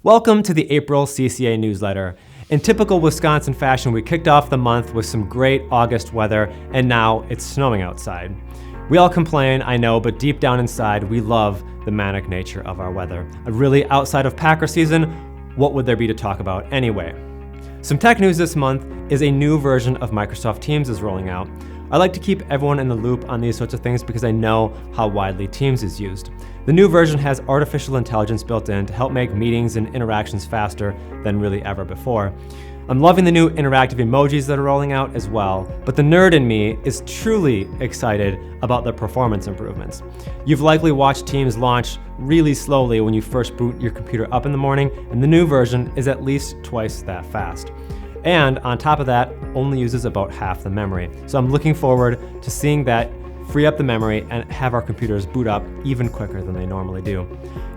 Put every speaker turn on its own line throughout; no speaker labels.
Welcome to the April CCA Newsletter. In typical Wisconsin fashion, we kicked off the month with some great August weather, and now it's snowing outside. We all complain, I know, but deep down inside, we love the manic nature of our weather. Really, outside of Packer season, what would there be to talk about anyway? Some tech news this month is a new version of Microsoft Teams is rolling out. I like to keep everyone in the loop on these sorts of things because I know how widely Teams is used. The new version has artificial intelligence built in to help make meetings and interactions faster than really ever before. I'm loving the new interactive emojis that are rolling out as well, but the nerd in me is truly excited about the performance improvements. You've likely watched Teams launch really slowly when you first boot your computer up in the morning, and the new version is at least twice that fast. And on top of that, only uses about half the memory. So I'm looking forward to seeing that free up the memory and have our computers boot up even quicker than they normally do.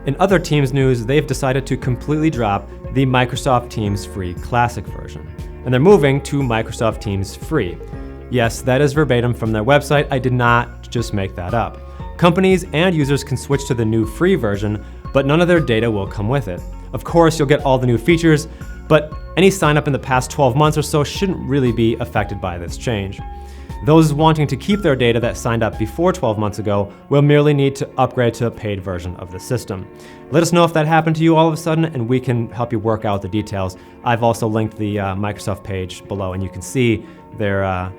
In other Teams news, they've decided to completely drop the Microsoft Teams Free Classic version. And they're moving to Microsoft Teams Free. Yes, that is verbatim from their website. I did not just make that up. Companies and users can switch to the new free version, but none of their data will come with it. Of course, you'll get all the new features, but any sign up in the past 12 months or so shouldn't really be affected by this change. Those wanting to keep their data that signed up before 12 months ago will merely need to upgrade to a paid version of the system. Let us know if that happened to you all of a sudden, and we can help you work out the details. I've also linked the Microsoft page below, and you can see their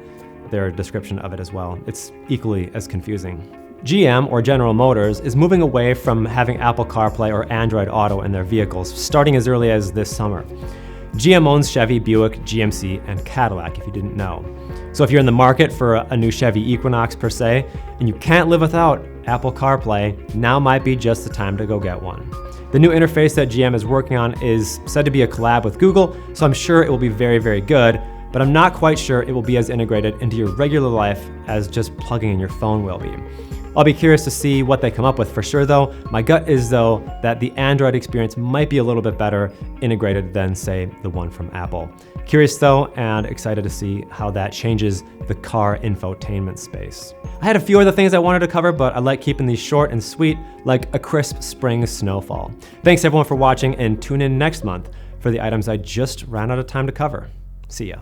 description of it as well. It's equally as confusing. GM, or General Motors, is moving away from having Apple CarPlay or Android Auto in their vehicles, starting as early as this summer. GM owns Chevy, Buick, GMC, and Cadillac, if you didn't know. So if you're in the market for a new Chevy Equinox per se, and you can't live without Apple CarPlay, now might be just the time to go get one. The new interface that GM is working on is said to be a collab with Google, so I'm sure it will be very, very good, but I'm not quite sure it will be as integrated into your regular life as just plugging in your phone will be. I'll be curious to see what they come up with for sure though. My gut is though that the Android experience might be a little bit better integrated than say the one from Apple. Curious though, and excited to see how that changes the car infotainment space. I had a few other things I wanted to cover, but I like keeping these short and sweet, like a crisp spring snowfall. Thanks everyone for watching, and tune in next month for the items I just ran out of time to cover. See ya.